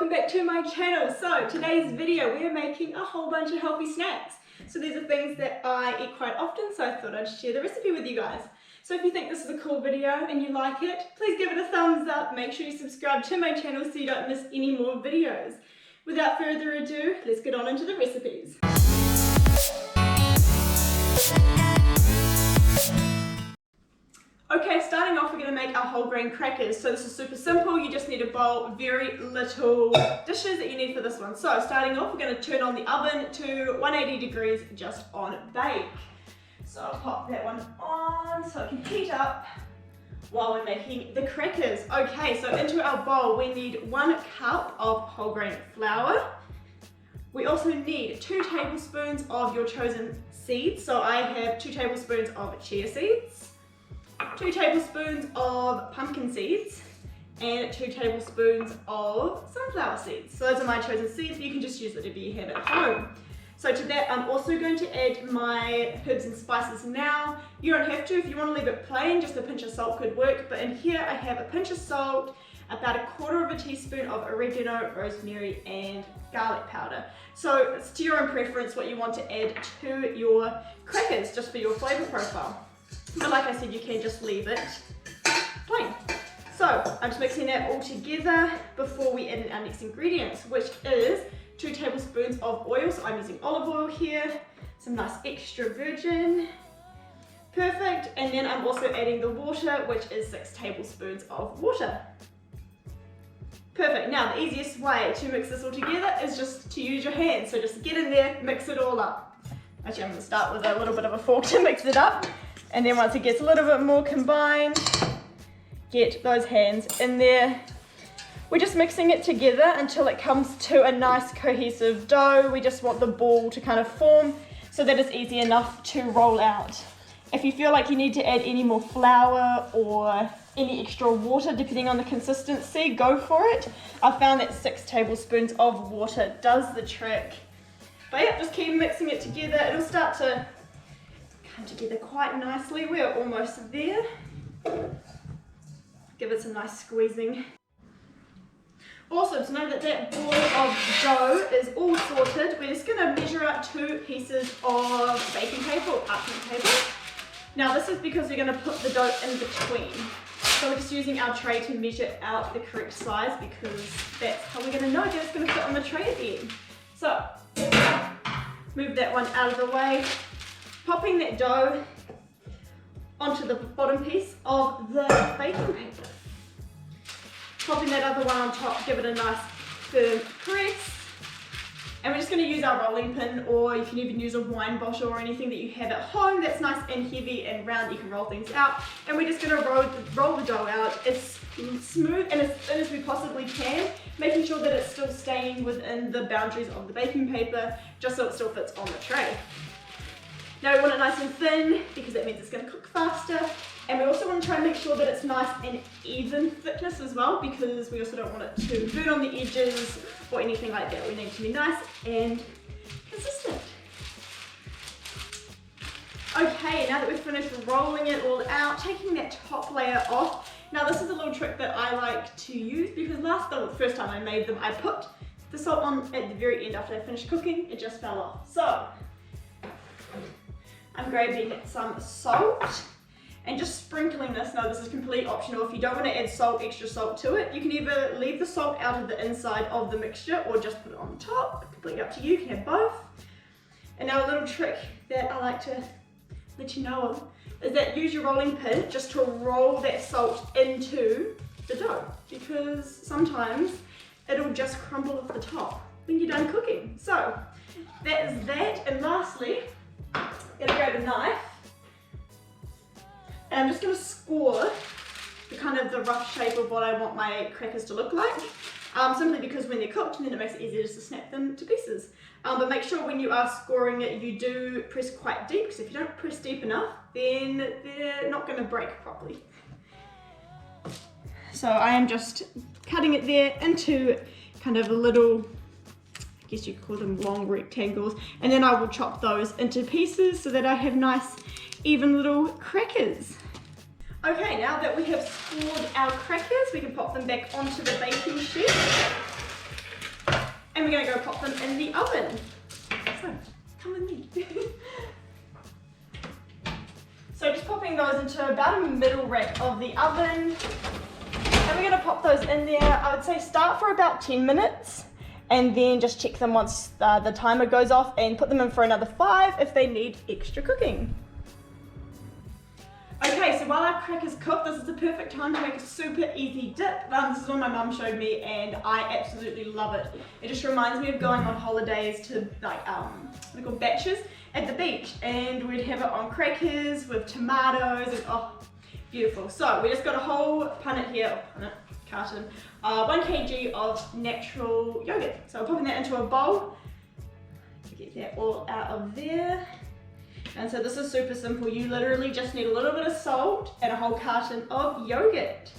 welcome back to my channel. So today's video we are making a whole bunch of healthy snacks. So these are things that I eat quite often, so I thought I'd share the recipe with you guys. So if you think this is a cool video and you like it, please give it a thumbs up. Make sure you subscribe to my channel so you don't miss any more videos. Without further ado, let's get on into the recipes. Okay, starting off we're going to make our whole grain crackers. So this is super simple, you just need a bowl, very little dishes that you need for this one. So starting off we're going to turn on the oven to 180 degrees just on bake. So I'll pop that one on so it can heat up while we're making the crackers. Okay, so into our bowl we need 1 cup of whole grain flour. We also need 2 tablespoons of your chosen seeds. So I have 2 tablespoons of chia seeds, 2 tablespoons of pumpkin seeds, and 2 tablespoons of sunflower seeds. So those are my chosen seeds, but you can just use whatever you have at home. So to that I'm also going to add my herbs and spices now. You don't have to, if you want to leave it plain, just a pinch of salt could work, but in here I have a pinch of salt, about 1/4 teaspoon of oregano, rosemary and garlic powder. So it's to your own preference what you want to add to your crackers, just for your flavour profile. But like I said, you can just leave it plain. So I'm just mixing that all together before we add in our next ingredients, which is 2 tablespoons of oil. So I'm using olive oil here, some nice extra virgin. Perfect. And then I'm also adding the water, which is 6 tablespoons of water. Perfect. Now the easiest way to mix this all together is just to use your hands. So just get in there, mix it all up. Actually, I'm going to start with a little bit of a fork to mix it up. And then once it gets a little bit more combined, get those hands in there. We're just mixing it together until it comes to a nice cohesive dough. We just want the ball to kind of form so that it's easy enough to roll out. If you feel like you need to add any more flour or any extra water, depending on the consistency, go for it. I found that 6 tablespoons of water does the trick. But yeah, just keep mixing it together. It'll start to come together quite nicely. We're almost there. Give it some nice squeezing. Awesome, so now that that ball of dough is all sorted, we're just going to measure out 2 pieces of baking paper or parchment paper. Now this is because we're going to put the dough in between. So we're just using our tray to measure out the correct size because that's how we're going to know that it's going to fit on the tray at the end. So move that one out of the way. Popping that dough onto the bottom piece of the baking paper. Popping that other one on top, give it a nice firm press. And we're just going to use our rolling pin, or you can even use a wine bottle or anything that you have at home that's nice and heavy and round. You can roll things out. And we're just going to roll the dough out as smooth and as thin as we possibly can, making sure that it's still staying within the boundaries of the baking paper, just so it still fits on the tray. Now we want it nice and thin because that means it's going to cook faster, and we also want to try and make sure that it's nice and even thickness as well, because we also don't want it to burn on the edges or anything like that. We need it to be nice and consistent. Okay, now that we've finished rolling it all out, taking that top layer off. Now this is a little trick that I like to use because the first time I made them, I put the salt on at the very end after I finished cooking. It just fell off. So I'm grabbing some salt and just sprinkling this. Now this is completely optional. If you don't want to add extra salt to it, you can either leave the salt out of the inside of the mixture or just put it on the top. Completely up to you, you can have both. And now a little trick that I like to let you know of is that use your rolling pin just to roll that salt into the dough, because sometimes it'll just crumble off the top when you're done cooking. So that is that. And lastly, I'm going to grab a knife and I'm just going to score the rough shape of what I want my crackers to look like, simply because when they're cooked then it makes it easier just to snap them to pieces. But make sure when you are scoring it you do press quite deep, because if you don't press deep enough then they're not going to break properly. So I am just cutting it there into kind of a little, I guess you could call them long rectangles, and then I will chop those into pieces so that I have nice even little crackers. Okay, now that we have scored our crackers, we can pop them back onto the baking sheet. we're gonna go pop them in the oven. So, come with me. So just popping those into about a middle rack of the oven. And we're gonna pop those in there. I would say start for about 10 minutes and then just check them once the timer goes off and put them in for another 5 if they need extra cooking. Okay, so while our crackers cook, this is the perfect time to make a super easy dip. This is one my mum showed me and I absolutely love it. It just reminds me of going on holidays to like, they're called batches at the beach, and we'd have it on crackers with tomatoes and oh, beautiful. So we just got a whole punnet here, carton, 1 kg of natural yogurt. So we're popping that into a bowl. Get that all out of there. And so this is super simple. You literally just need a little bit of salt and a whole carton of yogurt.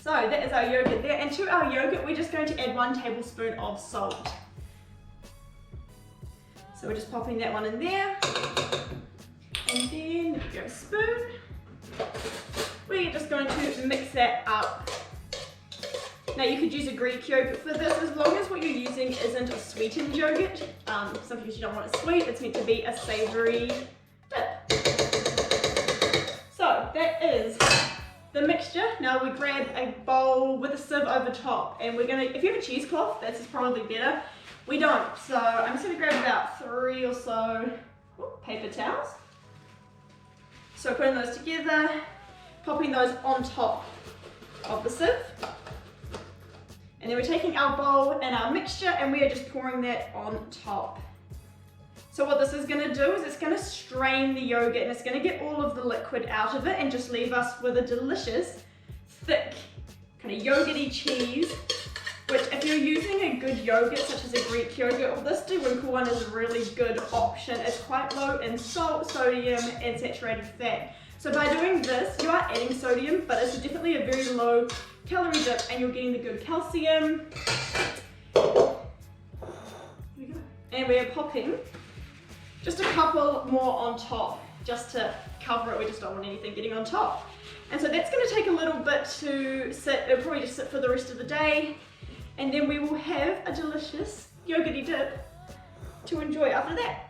So that is our yogurt there. And to our yogurt, we're just going to add 1 tablespoon of salt. So we're just popping that one in there. And then, there we go, spoon. We're just going to mix that up. Now you could use a Greek yogurt for this as long as what you're using isn't a sweetened yogurt. Sometimes you don't want it sweet, it's meant to be a savoury dip. So that is the mixture. Now we grab a bowl with a sieve over top and we're gonna, if you have a cheesecloth, that's probably better. We don't, so I'm just gonna grab about 3 or so paper towels. So putting those together, popping those on top of the sieve. And then we're taking our bowl and our mixture and we are just pouring that on top. So what this is going to do is it's going to strain the yogurt and it's going to get all of the liquid out of it and just leave us with a delicious, thick, kind of yogurty cheese. Which if you're using a good yogurt such as a Greek yogurt, or this DeWinkle one is a really good option. It's quite low in salt, sodium and saturated fat. So by doing this, you are adding sodium, but it's definitely a very low calorie dip and you're getting the good calcium. Here we go. And we are popping just a couple more on top just to cover it. We just don't want anything getting on top. And so that's going to take a little bit to sit. It'll probably just sit for the rest of the day. And then we will have a delicious yogurty dip to enjoy after that.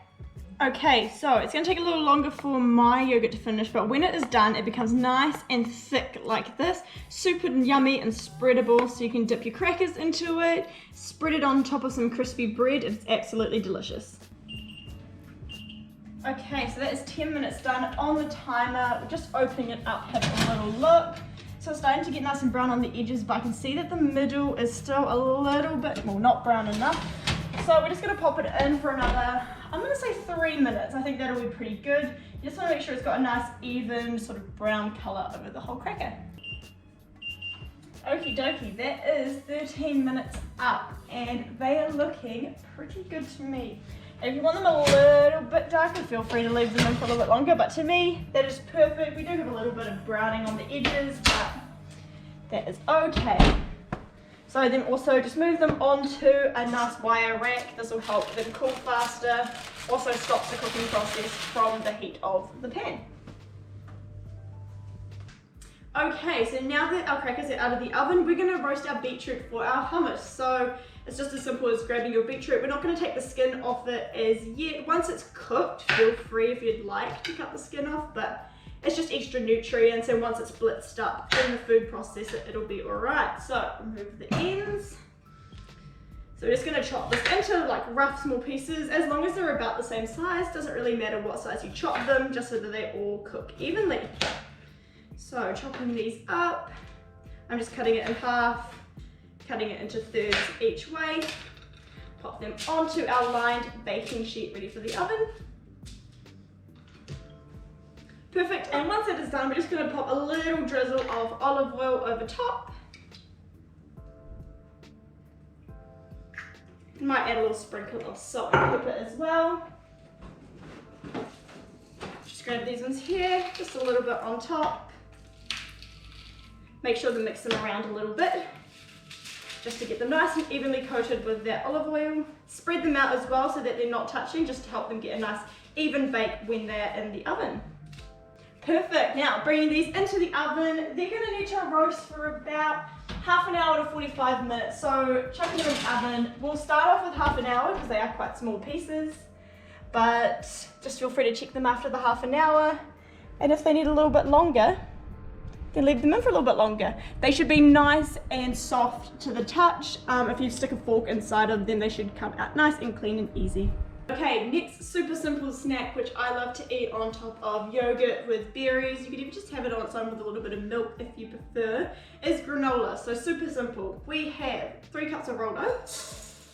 Okay, so it's going to take a little longer for my yogurt to finish, but when it is done, it becomes nice and thick like this. Super yummy and spreadable, so you can dip your crackers into it, spread it on top of some crispy bread. It's absolutely delicious. Okay, so that is 10 minutes done on the timer. We're just opening it up, having a little look. So it's starting to get nice and brown on the edges, but I can see that the middle is still a little bit, well, not brown enough. So we're just going to pop it in for another, I'm going to say 3 minutes. I think that'll be pretty good. You just want to make sure it's got a nice even sort of brown colour over the whole cracker. Okie dokie, that is 13 minutes up and they are looking pretty good to me. If you want them a little bit darker, feel free to leave them in for a little bit longer, but to me, that is perfect. We do have a little bit of browning on the edges, but that is okay. So then also just move them onto a nice wire rack. This will help them cool faster. Also stops the cooking process from the heat of the pan. Okay, so now that our crackers are out of the oven, we're going to roast our beetroot for our hummus. So it's just as simple as grabbing your beetroot. We're not going to take the skin off it as yet. Once it's cooked, feel free if you'd like to cut the skin off, but it's just extra nutrients, and once it's blitzed up in the food processor, it'll be alright. So remove the ends. So we're just going to chop this into like rough small pieces, as long as they're about the same size. Doesn't really matter what size you chop them, just so that they all cook evenly. So chopping these up, I'm just cutting it in half, cutting it into thirds each way. Pop them onto our lined baking sheet ready for the oven. Perfect, and once it is done, we're just going to pop a little drizzle of olive oil over top. Might add a little sprinkle of salt and pepper as well. Just grab these ones here, just a little bit on top. Make sure to mix them around a little bit, just to get them nice and evenly coated with that olive oil. Spread them out as well so that they're not touching, just to help them get a nice even bake when they're in the oven. Perfect, now bringing these into the oven, they're going to need to roast for about half an hour to 45 minutes. So chucking them in the oven. We'll start off with half an hour because they are quite small pieces. But just feel free to check them after the half an hour. And if they need a little bit longer, then leave them in for a little bit longer. They should be nice and soft to the touch. If you stick a fork inside of them, they should come out nice and clean and easy. Okay, next super simple snack, which I love to eat on top of yogurt with berries. You could even just have it on its own with a little bit of milk if you prefer, is granola. So super simple. We have 3 cups of rolled oats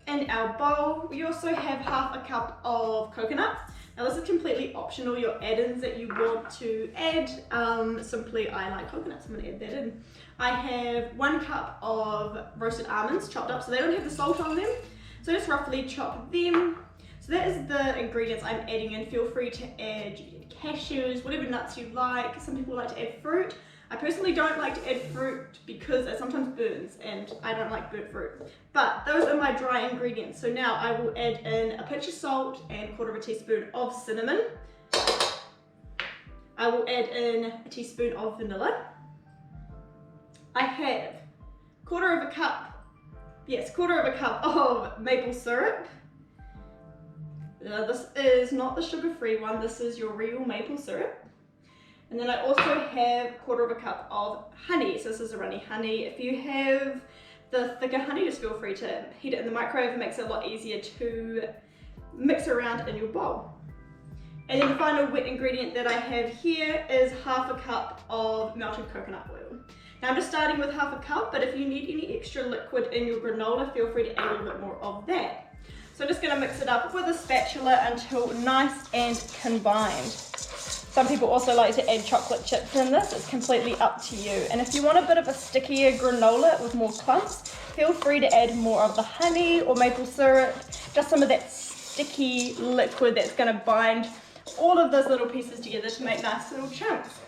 in our bowl. We also have half a cup of coconut. Now this is completely optional, your add-ins that you want to add. Simply, I like coconut, so I'm gonna add that in. I have 1 cup of roasted almonds chopped up, so they don't have the salt on them. So just roughly chop them. So that is the ingredients I'm adding in. Feel free to add cashews, whatever nuts you like. Some people like to add fruit. I personally don't like to add fruit because it sometimes burns and I don't like burnt fruit. But those are my dry ingredients. So now I will add in a pinch of salt and 1/4 teaspoon of cinnamon. I will add in a teaspoon of vanilla. I have 1/4 cup of maple syrup. This is not the sugar-free one, this is your real maple syrup. And then I also have 1/4 cup of honey, so this is a runny honey. If you have the thicker honey, just feel free to heat it in the microwave. It makes it a lot easier to mix around in your bowl. And then the final wet ingredient that I have here is half a cup of melted coconut oil. Now I'm just starting with half a cup, but if you need any extra liquid in your granola, feel free to add a little bit more of that. So I'm just going to mix it up with a spatula until nice and combined. Some people also like to add chocolate chips in this, it's completely up to you. And if you want a bit of a stickier granola with more clumps, feel free to add more of the honey or maple syrup, just some of that sticky liquid that's going to bind all of those little pieces together to make nice little chunks.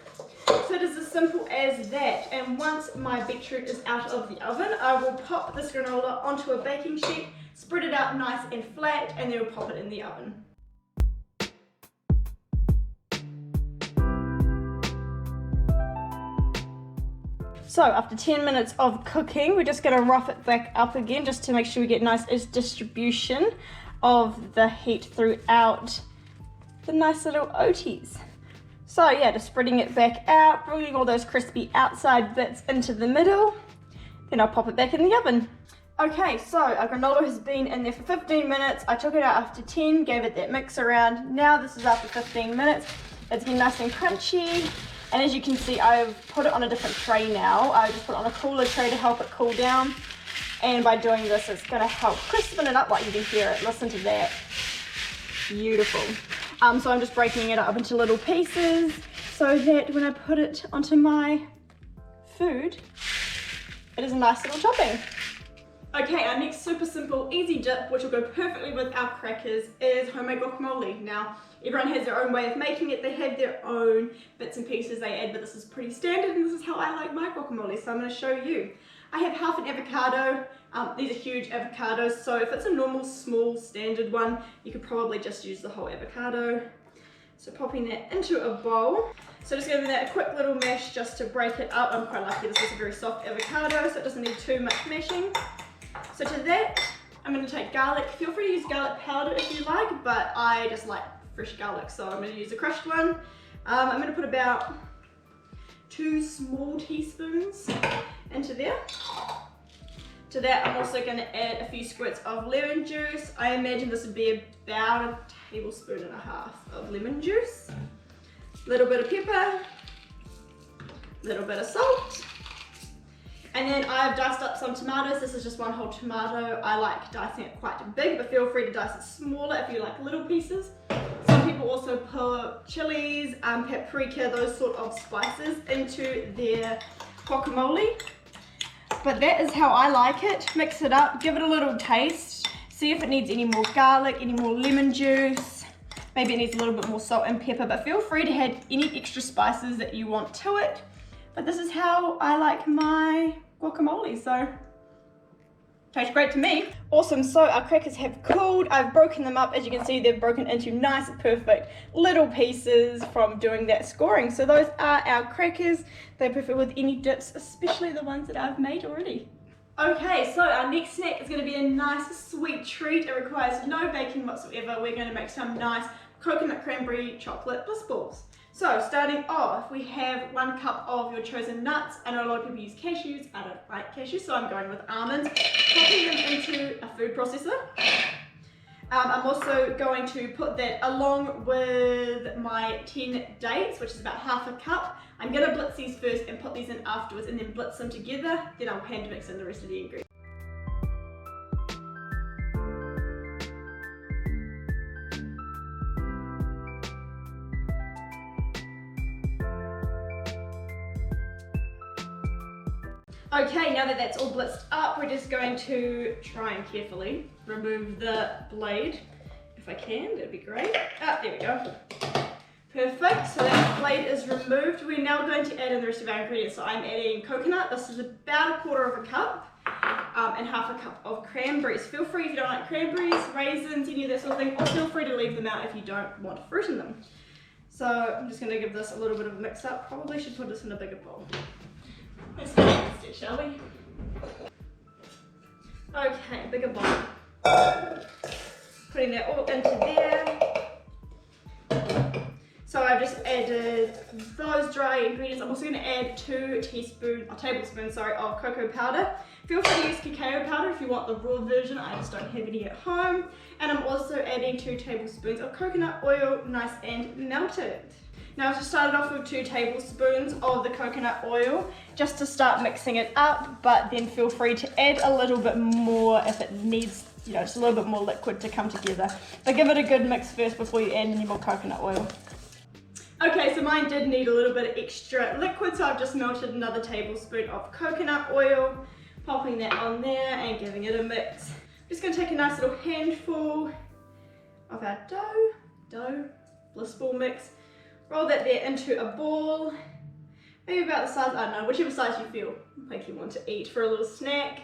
So it is as simple as that, and once my beetroot is out of the oven, I will pop this granola onto a baking sheet, spread it out nice and flat, and then we'll pop it in the oven. So after 10 minutes of cooking, we're just going to rough it back up again just to make sure we get nice distribution of the heat throughout the nice little oaties. So yeah, just spreading it back out, bringing all those crispy outside bits into the middle, then I'll pop it back in the oven. Okay, so our granola has been in there for 15 minutes. I took it out after 10, gave it that mix around. Now this is after 15 minutes. It's getting nice and crunchy. And as you can see, I've put it on a different tray now. I just put it on a cooler tray to help it cool down. And by doing this, it's gonna help crispen it up, like you can hear it. Listen to that. Beautiful. So I'm just breaking it up into little pieces so that when I put it onto my food, it is a nice little topping. Okay, our next super simple, easy dip, which will go perfectly with our crackers, is homemade guacamole. Now, everyone has their own way of making it. They have their own bits and pieces they add, but this is pretty standard, and this is how I like my guacamole, so I'm going to show you. I have half an avocado. These are huge avocados, so if it's a normal, small, standard one, you could probably just use the whole avocado. So popping that into a bowl. So just giving that a quick little mash just to break it up. I'm quite lucky, this is a very soft avocado, so it doesn't need too much mashing. So to that, I'm going to take garlic. Feel free to use garlic powder if you like, but I just like fresh garlic, so I'm going to use a crushed one. I'm going to put about 2 small teaspoons into there. To that, I'm also going to add a few squirts of lemon juice. I imagine this would be about a tablespoon and a half of lemon juice. A little bit of pepper, a little bit of salt. And then I've diced up some tomatoes. This is just 1 whole tomato. I like dicing it quite big, but feel free to dice it smaller if you like little pieces. Some people also put chilies, paprika, those sort of spices into their guacamole. But that is how I like it. Mix it up, give it a little taste. See if it needs any more garlic, any more lemon juice. Maybe it needs a little bit more salt and pepper, but feel free to add any extra spices that you want to it. But this is how I like my guacamole, so tastes great to me. Awesome, so our crackers have cooled. I've broken them up. As you can see, they've broken into nice, perfect little pieces from doing that scoring. So those are our crackers. They're perfect with any dips, especially the ones that I've made already. Okay, so our next snack is going to be a nice sweet treat. It requires no baking whatsoever. We're going to make some nice coconut cranberry chocolate bliss balls. So starting off, we have 1 cup of your chosen nuts. I know a lot of people use cashews. I don't like cashews, so I'm going with almonds. Popping them into a food processor. I'm also going to put that along with my 10 dates, which is about half a cup. I'm going to blitz these first and put these in afterwards and then blitz them together. Then I'll hand mix in the rest of the ingredients. Okay, now that that's all blitzed up, we're just going to try and carefully remove the blade. If I can, that'd be great. Ah, there we go. Perfect, so that blade is removed. We're now going to add in the rest of our ingredients. So I'm adding coconut. This is about 1/4 cup, and half a cup of cranberries. Feel free if you don't like cranberries, raisins, any of that sort of thing, or feel free to leave them out if you don't want fruit in them. So I'm just gonna give this a little bit of a mix up. Probably should put this in a bigger bowl. Let's do it instead, shall we? Okay, bigger bowl. Putting that all into there. So I've just added those dry ingredients. I'm also going to add 2 tablespoons of cocoa powder. Feel free to use cacao powder if you want the raw version. I just don't have any at home. And I'm also adding 2 tablespoons of coconut oil, nice and melted. Now I've just started off with 2 tablespoons of the coconut oil just to start mixing it up, but then feel free to add a little bit more if it needs, just a little bit more liquid to come together. But give it a good mix first before you add any more coconut oil. Okay, so mine did need a little bit of extra liquid, so I've just melted another tablespoon of coconut oil, popping that on there and giving it a mix. I'm just going to take a nice little handful of our dough, bliss ball mix. Roll that there into a ball, maybe about the size, I don't know, whichever size you feel like you want to eat for a little snack.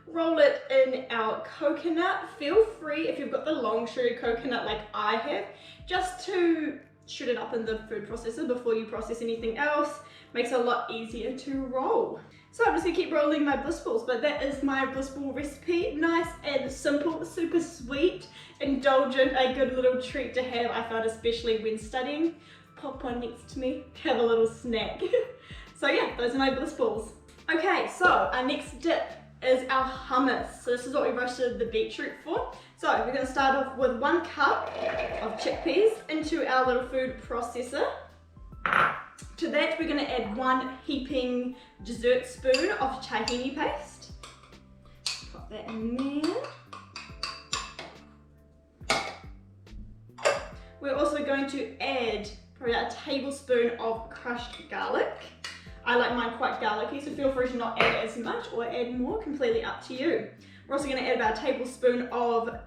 Roll it in our coconut. Feel free, if you've got the long shredded coconut like I have, just to shred it up in the food processor before you process anything else. Makes it a lot easier to roll. So I'm just gonna keep rolling my bliss balls, but that is my bliss ball recipe. Nice and simple, super sweet, indulgent, a good little treat to have, I found, especially when studying. Pop one next to me, have a little snack. So yeah, those are my bliss balls. Okay, so our next dip is our hummus. So this is what we roasted the beetroot for. So we're going to start off with 1 cup of chickpeas into our little food processor. To that we're going to add 1 heaping dessert spoon of tahini paste. Pop that in there. We're also going to add probably about a tablespoon of crushed garlic. I like mine quite garlicky, so feel free to not add as much or add more, completely up to you. We're also going to add about a tablespoon of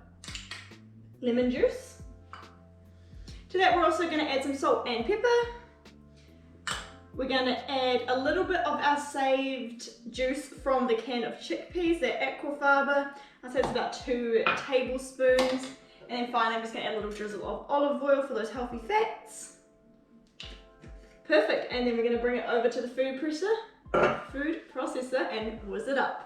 lemon juice. To that we're also going to add some salt and pepper. We're going to add a little bit of our saved juice from the can of chickpeas, that aquafaba. I'd say it's about 2 tablespoons. And then finally I'm just going to add a little drizzle of olive oil for those healthy fats. Perfect, and then we're going to bring it over to the food processor and whiz it up.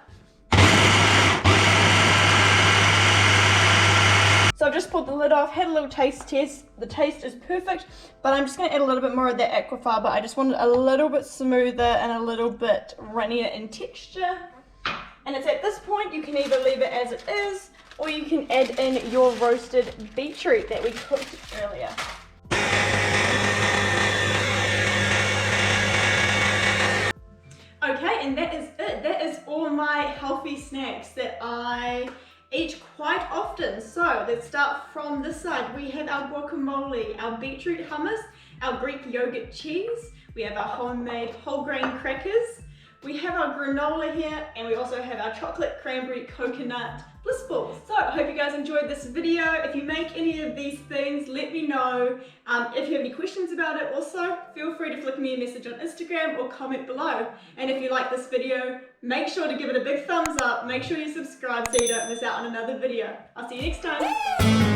So I've just pulled the lid off, had a little taste test. The taste is perfect, but I'm just going to add a little bit more of that aquafaba. I just want it a little bit smoother and a little bit runnier in texture. And it's at this point you can either leave it as it is, or you can add in your roasted beetroot that we cooked earlier. Okay, and that is it. That is all my healthy snacks that I eat quite often. So let's start from this side. We have our guacamole, our beetroot hummus, our Greek yogurt cheese. We have our homemade whole grain crackers. We have our granola here, and we also have our chocolate cranberry coconut bliss balls. So I hope you guys enjoyed this video. If you make any of these things, let me know. If you have any questions about it also, feel free to flick me a message on Instagram or comment below. And if you like this video, make sure to give it a big thumbs up. Make sure you subscribe so you don't miss out on another video. I'll see you next time.